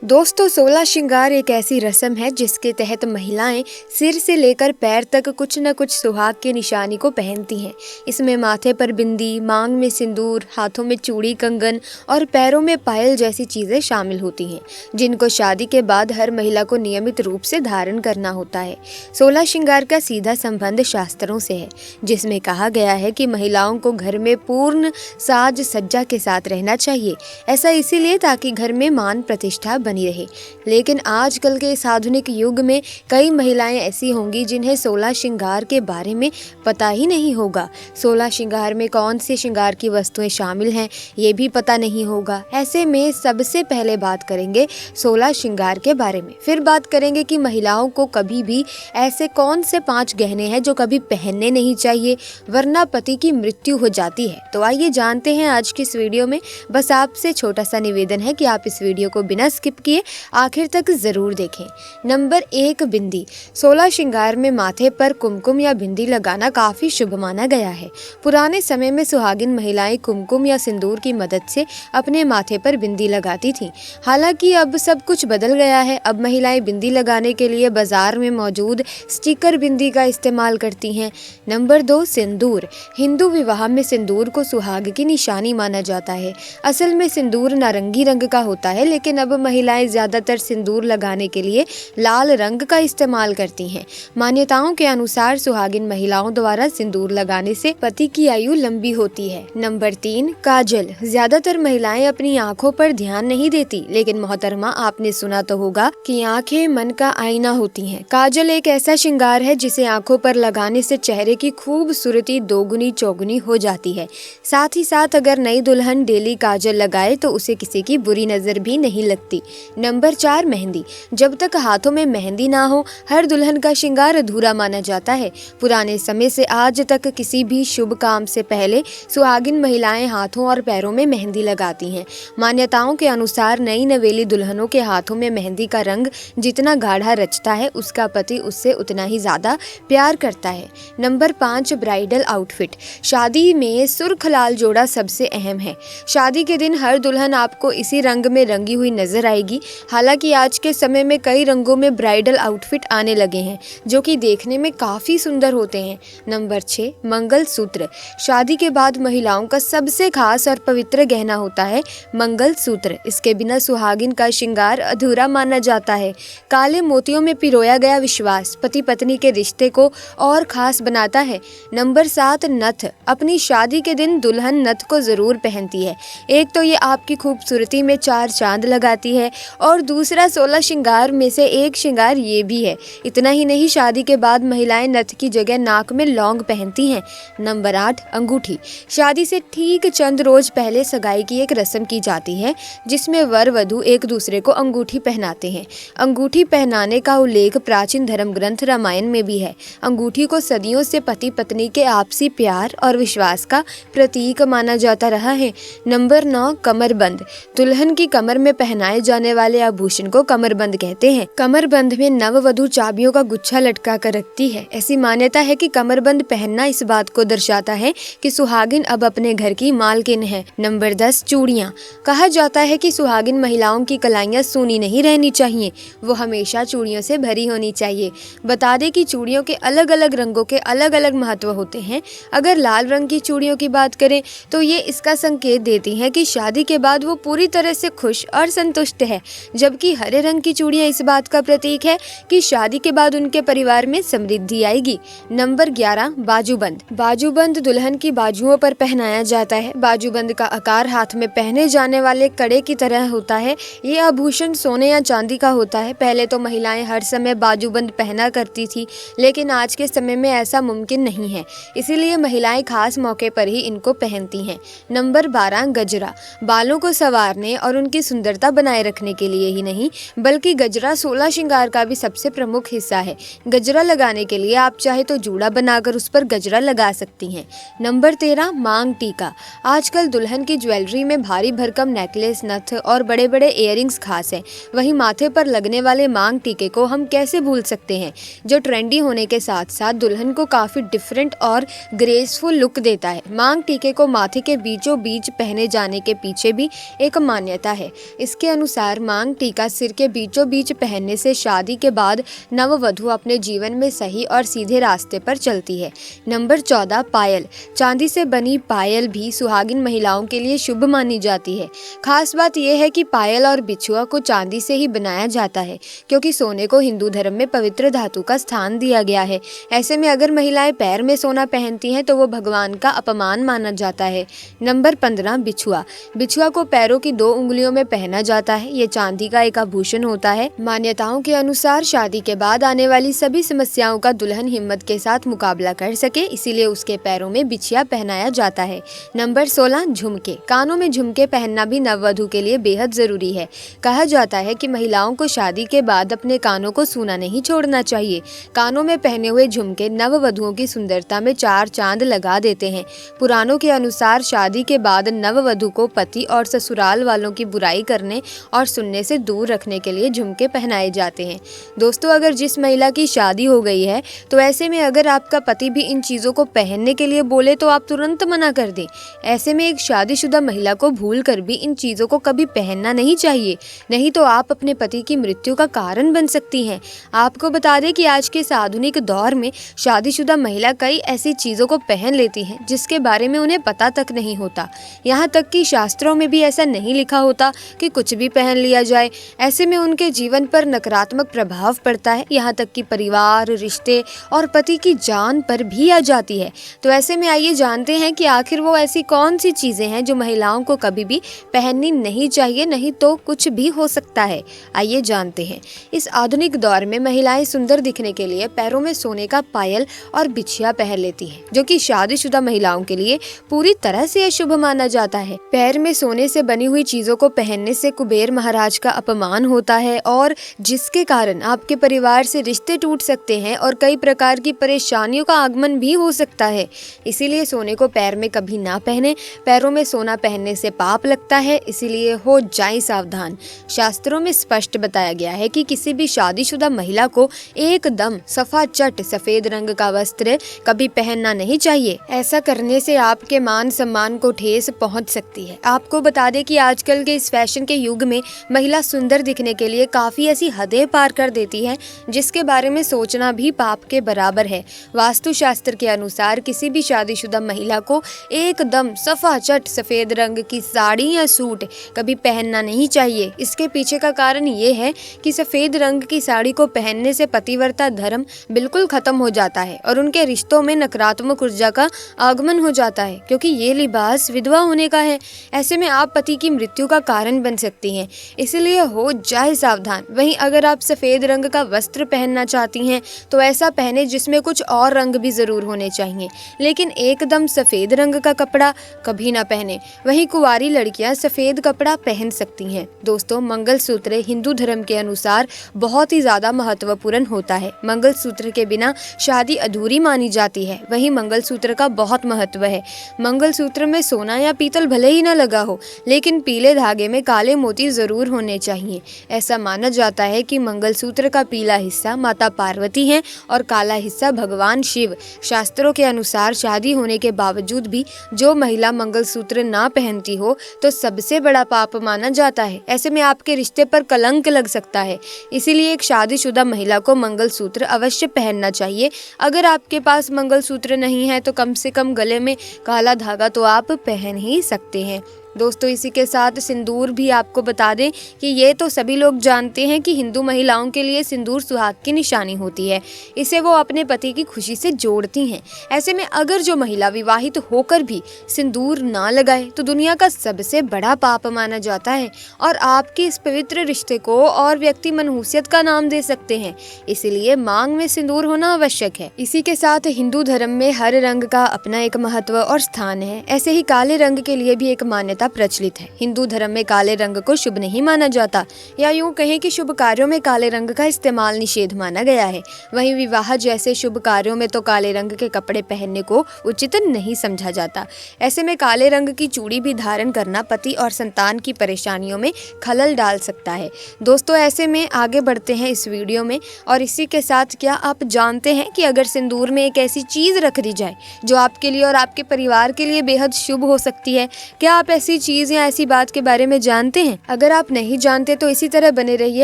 दोस्तों, 16 श्रृंगार एक ऐसी रस्म है जिसके तहत महिलाएं सिर से लेकर पैर तक कुछ न कुछ सुहाग की निशानी को पहनती हैं। इसमें माथे पर बिंदी, मांग में सिंदूर, हाथों में चूड़ी, कंगन और पैरों में पायल जैसी चीजें शामिल होती हैं, जिनको शादी के बाद हर महिला को नियमित रूप से धारण करना होता है। 16 श्रृंगार का सीधा संबंध शास्त्रों से है, जिसमें कहा गया है कि महिलाओं को घर में पूर्ण साज सज्जा के साथ रहना चाहिए। ऐसा इसीलिए ताकि घर में मान प्रतिष्ठा बनी रहे। लेकिन आजकल के इस आधुनिक युग में कई महिलाएं ऐसी होंगी जिन्हें 16 श्रृंगार के बारे में पता ही नहीं होगा। 16 श्रृंगार में कौन से श्रृंगार की वस्तुएं शामिल हैं ये भी पता नहीं होगा। ऐसे में सबसे पहले बात करेंगे 16 श्रृंगार के बारे में, फिर बात करेंगे कि महिलाओं को कभी भी ऐसे कौन से 5 गहने हैं जो कभी पहनने नहीं चाहिए वरना पति की मृत्यु हो जाती है। तो आइए जानते हैं आज की इस वीडियो में। बस आपसे छोटा सा निवेदन है कि आप इस वीडियो को बिना स्किप किए आखिर तक जरूर देखें। नंबर 1, बिंदी। 16 श्रृंगार में माथे पर कुमकुम या बिंदी लगाना काफी शुभ माना गया है। पुराने समय में सुहागिन महिलाएं कुमकुम या सिंदूर की मदद से अपने माथे पर बिंदी लगाती थीं। हालांकि अब सब कुछ बदल गया है। अब महिलाएं बिंदी लगाने के लिए बाजार में मौजूद स्टिकर बिंदी का इस्तेमाल करती हैं। नंबर 2, सिंदूर। हिंदू विवाह में सिंदूर को सुहाग की निशानी माना जाता है। असल में सिंदूर नारंगी रंग का होता है, लेकिन अब महिलाएं ज्यादातर सिंदूर लगाने के लिए लाल रंग का इस्तेमाल करती हैं। मान्यताओं के अनुसार सुहागिन महिलाओं द्वारा सिंदूर लगाने से पति की आयु लंबी होती है। नंबर 3, काजल। ज्यादातर महिलाएं अपनी आंखों पर ध्यान नहीं देती, लेकिन मोहतरमा आपने सुना तो होगा कि आंखें मन का आईना होती हैं। काजल एक ऐसा श्रृंगार है जिसे आंखों पर लगाने से चेहरे की खूबसूरती दोगुनी चौगुनी हो जाती है। साथ ही साथ अगर नई दुल्हन डेली काजल लगाए तो उसे किसी की बुरी नजर भी नहीं लगती। नंबर 4, मेहंदी। जब तक हाथों में मेहंदी ना हो हर दुल्हन का श्रृंगार अधूरा माना जाता है। पुराने समय से आज तक किसी भी शुभ काम से पहले सुहागिन महिलाएं हाथों और पैरों में मेहंदी लगाती हैं। मान्यताओं के अनुसार नई नवेली दुल्हनों के हाथों में मेहंदी का रंग जितना गाढ़ा रचता है उसका पति उससे उतना ही ज्यादा प्यार करता है। Number 5, bridal outfit. शादी में सुर्ख लाल जोड़ा सबसे अहम है। शादी के दिन हर दुल्हन आपको इसी रंग में रंगी हुई नजर आएगी। हालांकि आज के समय में कई रंगों में ब्राइडल आउटफिट आने लगे हैं जो कि देखने में काफी सुंदर होते हैं। नंबर 6, मंगलसूत्र। शादी के बाद महिलाओं का सबसे खास और पवित्र गहना होता है मंगलसूत्र। इसके बिना सुहागिन का श्रृंगार अधूरा माना जाता है। काले मोतियों में पिरोया गया विश्वास पति पत्नी के रिश्ते को और खास बनाता है। नंबर 7, नथ। अपनी शादी के दिन दुल्हन नथ को जरूर पहनती है। एक तो ये आपकी खूबसूरती में 4 चांद लगाती है और दूसरा 16 श्रृंगार में से एक श्रृंगार ये भी है। इतना ही नहीं, शादी के बाद महिलाएं नथ की जगह नाक में लौंग पहनती हैं। नंबर 8, अंगूठी। शादी से ठीक चंद रोज पहले सगाई की एक रस्म की जाती है जिसमें वर वधू एक दूसरे को अंगूठी पहनाते हैं। अंगूठी पहनाने का उल्लेख प्राचीन धर्म ग्रंथ रामायण में भी है। अंगूठी को सदियों से पति पत्नी के आपसी प्यार और विश्वास का प्रतीक माना जाता रहा है। नंबर 9, कमरबंद। दुल्हन की कमर में पहनाए जाने वाले आभूषण को कमरबंद कहते हैं। कमरबंद में नववधू चाबियों का गुच्छा लटका कर रखती है। ऐसी मान्यता है कि कमरबंद पहनना इस बात को दर्शाता है कि सुहागिन अब अपने घर की मालकिन है। नंबर 10, चूड़ियाँ। कहा जाता है कि सुहागिन महिलाओं की कलाइयाँ सूनी नहीं रहनी चाहिए, वो हमेशा चूड़ियों से भरी होनी चाहिए। बता दें कि चूड़ियों के अलग अलग रंगों के अलग अलग महत्व होते हैं। अगर लाल रंग की चूड़ियों की बात करें तो ये इसका संकेत देती हैं कि शादी के बाद वो पूरी तरह से खुश और संतुष्ट है, जबकि हरे रंग की चूड़ियां इस बात का प्रतीक है कि शादी के बाद उनके परिवार में समृद्धि आएगी। नंबर 11, बाजूबंद। बाजूबंद दुल्हन की बाजुओं पर पहनाया जाता है। बाजूबंद का आकार हाथ में पहने जाने वाले कड़े की तरह होता है। ये आभूषण सोने या चांदी का होता है। पहले तो महिलाएं हर समय बाजूबंद पहना करती थी, लेकिन आज के समय में ऐसा मुमकिन नहीं है, इसीलिए महिलाएं खास मौके पर ही इनको पहनती हैं। नंबर 12, गजरा। बालों को संवारने और उनकी सुंदरता बनाए रखने लगाने के लिए ही नहीं बल्कि गजरा 16 श्रृंगार का भी सबसे प्रमुख हिस्सा है। गजरा लगाने के लिए आप चाहे तो जूड़ा बनाकर उस पर गजरा लगा सकती हैं। नंबर 13, मांग टीका। आजकल दुल्हन की ज्वेलरी में भारी भरकम नेकलेस, नथ और बड़े बड़े इयररिंग्स खास हैं। वहीं माथे पर लगने वाले मांग टीके को हम कैसे भूल सकते हैं, जो ट्रेंडी होने के साथ साथ दुल्हन को काफी डिफरेंट और ग्रेसफुल लुक देता है। मांग टीके को माथे के बीचों बीच पहने जाने के पीछे भी एक मान्यता है। इसके अनुसार मांग टीका सिर के बीचों बीच पहनने से शादी के बाद नववधु अपने जीवन में सही और सीधे रास्ते पर चलती है। नंबर 14, पायल। चांदी से बनी पायल भी सुहागिन महिलाओं के लिए शुभ मानी जाती है। खास बात यह है कि पायल और बिछुआ को चांदी से ही बनाया जाता है, क्योंकि सोने को हिंदू धर्म में पवित्र धातु का स्थान दिया गया है। ऐसे में अगर महिलाएं पैर में सोना पहनती हैं तो वो भगवान का अपमान माना जाता है। नंबर 15, बिछुआ। बिछुआ को पैरों की 2 उंगलियों में पहना जाता है। ये चांदी का एक आभूषण होता है। मान्यताओं के अनुसार शादी के बाद आने वाली सभी समस्याओं का दुल्हन हिम्मत के साथ मुकाबला कर सके, इसीलिए उसके पैरों में बिछिया पहनाया जाता है। नंबर 16, झुमके। कानों में झुमके पहनना भी नववधु के लिए बेहद जरूरी है। कहा जाता है कि महिलाओं को शादी के बाद अपने कानों को सूना नहीं छोड़ना चाहिए। कानों में पहने हुए झुमके नववधुओं की सुंदरता में 4 चांद लगा देते हैं। पुराणों के अनुसार शादी के बाद नववधु को पति और ससुराल वालों की बुराई करने और सुनने से दूर रखने के लिए झुमके पहनाए जाते हैं। दोस्तों, अगर जिस महिला की शादी हो गई है तो ऐसे में अगर आपका पति भी इन चीज़ों को पहनने के लिए बोले तो आप तुरंत मना कर दें। ऐसे में एक शादीशुदा महिला को भूल कर भी इन चीज़ों को कभी पहनना नहीं चाहिए, नहीं तो आप अपने पति की मृत्यु का कारण बन सकती हैं। आपको बता दें कि आज के इस आधुनिक दौर में शादीशुदा महिला कई ऐसी चीज़ों को पहन लेती हैं जिसके बारे में उन्हें पता तक नहीं होता। यहाँ तक कि शास्त्रों में भी ऐसा नहीं लिखा होता कि कुछ भी पहन लिया जाए। ऐसे में उनके जीवन पर नकारात्मक प्रभाव पड़ता है, यहाँ तक कि परिवार, रिश्ते और पति की जान पर भी आ जाती है। तो ऐसे में आइए जानते हैं कि आखिर वो ऐसी कौन सी चीज़ें हैं जो महिलाओं को कभी भी पहननी नहीं चाहिए, नहीं तो कुछ भी हो सकता है। आइए जानते हैं। इस आधुनिक दौर में महिलाएं सुंदर दिखने के लिए पैरों में सोने का पायल और बिछिया पहन लेती हैं, जो कि शादीशुदा महिलाओं के लिए पूरी तरह से अशुभ माना जाता है। पैर में सोने से बनी हुई चीजों को पहनने से कुबेर महाराज का अपमान होता है और जिसके कारण आपके परिवार से रिश्ते टूट सकते हैं और कई प्रकार की परेशानियों का आगमन भी हो सकता है। इसीलिए सोने को पैर में कभी ना पहने। पैरों में सोना पहनने से पाप लगता है, इसीलिए हो जाए सावधान। शास्त्रों में स्पष्ट बताया गया है कि किसी भी शादीशुदा महिला को एकदम सफाचट सफेद रंग का वस्त्र कभी पहनना नहीं चाहिए। ऐसा करने से आपके मान सम्मान को ठेस पहुंच सकती है। आपको बता दें कि आजकल के इस फैशन के युग में महिला सुंदर दिखने के लिए काफी ऐसी हदें पार कर देती है जिसके बारे में सोचना भी पाप के बराबर है। वास्तुशास्त्र के अनुसार किसी भी शादीशुदा महिला को एकदम सफाचट सफेद रंग की साड़ी या सूट कभी पहनना नहीं चाहिए। इसके पीछे का कारण ये है कि सफेद रंग की साड़ी को पहनने से पतिव्रता धर्म बिल्कुल खत्म हो जाता है और उनके रिश्तों में नकारात्मक ऊर्जा का आगमन हो जाता है, क्योंकि ये लिबास विधवा होने का है। ऐसे में आप पति की मृत्यु का कारण बन सकती हैं, इसलिए हो जाए सावधान। वहीं अगर आप सफेद रंग का वस्त्र पहनना चाहती हैं तो ऐसा पहने जिसमें कुछ और रंग भी जरूर होने चाहिए, लेकिन एकदम सफेद रंग का कपड़ा कभी ना पहने। वहीं कुंवारी लड़कियां सफेद कपड़ा पहन सकती हैं। दोस्तों, मंगलसूत्र हिंदू धर्म के अनुसार बहुत ही ज्यादा महत्वपूर्ण होता है। मंगलसूत्र के बिना शादी अधूरी मानी जाती है। वहीं मंगलसूत्र का बहुत महत्व है। मंगलसूत्र में सोना या पीतल भले ही न लगा हो, लेकिन पीले धागे में काले मोती जरूर होने चाहिए। ऐसा माना जाता है कि मंगलसूत्र का पीला हिस्सा माता पार्वती है और काला हिस्सा भगवान शिव। शास्त्रों के अनुसार शादी होने के बावजूद भी जो महिला मंगलसूत्र ना पहनती हो तो सबसे बड़ा पाप माना जाता है। ऐसे में आपके रिश्ते पर कलंक लग सकता है। इसीलिए एक शादीशुदा महिला को मंगलसूत्र अवश्य पहनना चाहिए। अगर आपके पास मंगलसूत्र नहीं है तो कम से कम गले में काला धागा तो आप पहन ही सकते हैं। दोस्तों, इसी के साथ सिंदूर भी आपको बता दें कि ये तो सभी लोग जानते हैं कि हिंदू महिलाओं के लिए सिंदूर सुहाग की निशानी होती है। इसे वो अपने पति की खुशी से जोड़ती हैं। ऐसे में अगर जो महिला विवाहित होकर भी सिंदूर ना लगाए तो दुनिया का सबसे बड़ा पाप माना जाता है और आपके इस पवित्र रिश्ते को और व्यक्ति मनहूसियत का नाम दे सकते हैं। इसीलिए मांग में सिंदूर होना आवश्यक है। इसी के साथ हिंदू धर्म में हर रंग का अपना एक महत्व और स्थान है। ऐसे ही काले रंग के लिए भी एक मान्यता मान्यता प्रचलित है। हिंदू धर्म में काले रंग को शुभ नहीं माना जाता, या यूं कहें कि शुभ कार्यों में काले रंग का इस्तेमाल निषेध माना गया है। वहीं विवाह जैसे शुभ कार्यों में तो काले रंग के कपड़े पहनने को उचित नहीं समझा जाता। ऐसे में काले रंग की चूड़ी भी धारण करना पति और संतान की परेशानियों में खलल डाल सकता है। दोस्तों, ऐसे में आगे बढ़ते हैं इस वीडियो में, और इसी के साथ क्या आप जानते हैं कि अगर सिंदूर में एक ऐसी चीज रख दी जाए जो आपके लिए और आपके परिवार के लिए बेहद शुभ हो सकती है? क्या आप ऐसी चीज या ऐसी बात के बारे में जानते हैं? अगर आप नहीं जानते तो इसी तरह बने रहिए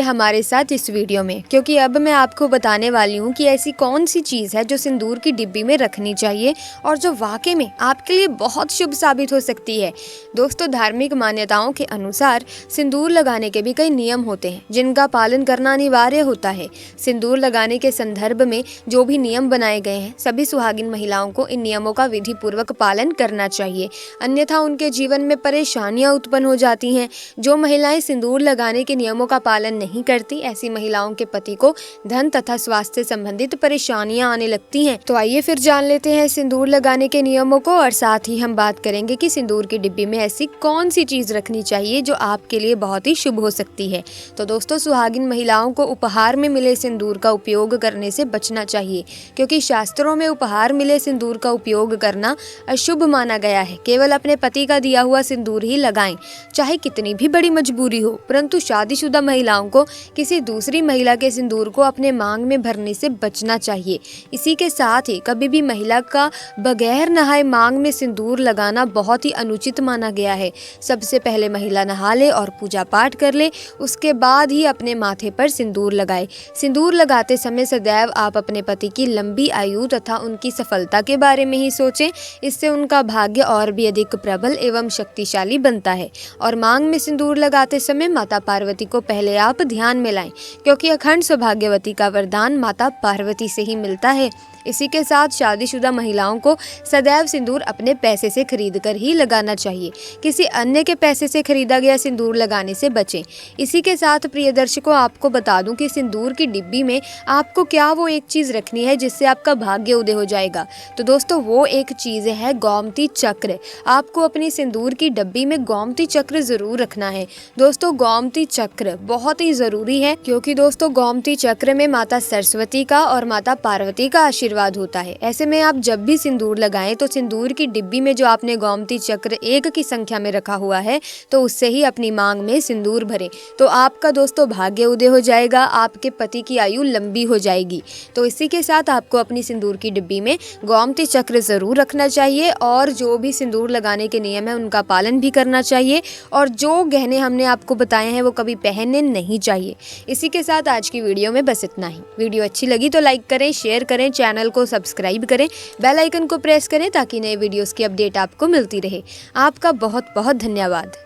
हमारे साथ इस वीडियो में, क्योंकि अब मैं आपको बताने वाली हूँ कि ऐसी कौन सी चीज है जो सिंदूर की डिब्बी में रखनी चाहिए और जो वाकई में आपके लिए बहुत शुभ साबित हो सकती है। दोस्तों, धार्मिक मान्यताओं के अनुसार सिंदूर लगाने के भी कई नियम होते हैं जिनका पालन करना अनिवार्य होता है। सिंदूर लगाने के संदर्भ में जो भी नियम बनाए गए हैं, सभी सुहागिन महिलाओं को इन नियमों का विधि पूर्वक पालन करना चाहिए, अन्यथा उनके जीवन में परेशानियां उत्पन्न हो जाती हैं। जो महिलाएं सिंदूर लगाने के नियमों का पालन नहीं करती, ऐसी महिलाओं के पति को धन तथा स्वास्थ्य संबंधित परेशानियां आने लगती हैं। तो आइए फिर जान लेते हैं सिंदूर लगाने के नियमों को, और साथ ही हम बात करेंगे कि सिंदूर की डिब्बी में ऐसी कौन सी चीज रखनी चाहिए जो आपके लिए बहुत ही शुभ हो सकती है। तो दोस्तों, सुहागिन महिलाओं को उपहार में मिले सिंदूर का उपयोग करने से बचना चाहिए, क्योंकि शास्त्रों में उपहार मिले सिंदूर का उपयोग करना अशुभ माना गया है। केवल अपने पति का दिया हुआ सिंदूर ही लगाएं, चाहे कितनी भी बड़ी मजबूरी हो। परंतु शादीशुदा महिलाओं को किसी दूसरी महिला के सिंदूर को अपने मांग में भरने से बचना चाहिए। इसी के साथ ही कभी भी महिला का बगैर नहाए मांग में सिंदूर लगाना बहुत ही अनुचित माना गया है। सबसे पहले महिला नहा ले और पूजा पाठ कर ले, उसके बाद ही अपने माथे पर सिंदूर लगाए। सिंदूर लगाते समय सदैव आप अपने पति की लंबी आयु तथा उनकी सफलता के बारे में ही सोचें। इससे उनका भाग्य और भी अधिक प्रबल एवं शक्तिशाली बनता है। और मांग में सिंदूर लगाते समय माता पार्वती को पहले आप ध्यान में लाएं, क्योंकि अखंड सौभाग्यवती का वरदान माता पार्वती से ही मिलता है। इसी के साथ शादीशुदा महिलाओं को सदैव सिंदूर अपने पैसे से खरीद कर ही लगाना चाहिए। किसी अन्य के पैसे से खरीदा गया सिंदूर लगाने से बचें। इसी के साथ प्रिय दर्शकों, आपको बता दूं कि सिंदूर की डिब्बी में आपको क्या वो एक चीज रखनी है जिससे आपका भाग्य उदय हो जाएगा। तो दोस्तों, वो एक चीज है गोमती चक्र। आपको अपनी सिंदूर की डिब्बी में गोमती चक्र जरूर रखना है। दोस्तों, गोमती चक्र बहुत ही जरूरी है, क्योंकि दोस्तों गोमती चक्र में माता सरस्वती का और माता पार्वती का आशीर्वाद होता है। ऐसे में आप जब भी सिंदूर लगाएं तो सिंदूर की डिब्बी में जो आपने गोमती चक्र 1 की संख्या में रखा हुआ है, तो उससे ही अपनी मांग में सिंदूर भरें। तो आपका दोस्तों भाग्य उदय हो जाएगा, आपके पति की आयु लंबी हो जाएगी। तो इसी के साथ आपको अपनी सिंदूर की डिब्बी में गोमती चक्र जरूर रखना चाहिए, और जो भी सिंदूर लगाने के नियम है उनका पालन भी करना चाहिए, और जो गहने हमने आपको बताए हैं वो कभी पहनने नहीं चाहिए। इसी के साथ आज की वीडियो में बस इतना ही। वीडियो अच्छी लगी तो लाइक करें, शेयर करें, चैनल को सब्सक्राइब करें, बेल आइकन को प्रेस करें ताकि नए वीडियोस की अपडेट आपको मिलती रहे। आपका बहुत बहुत धन्यवाद।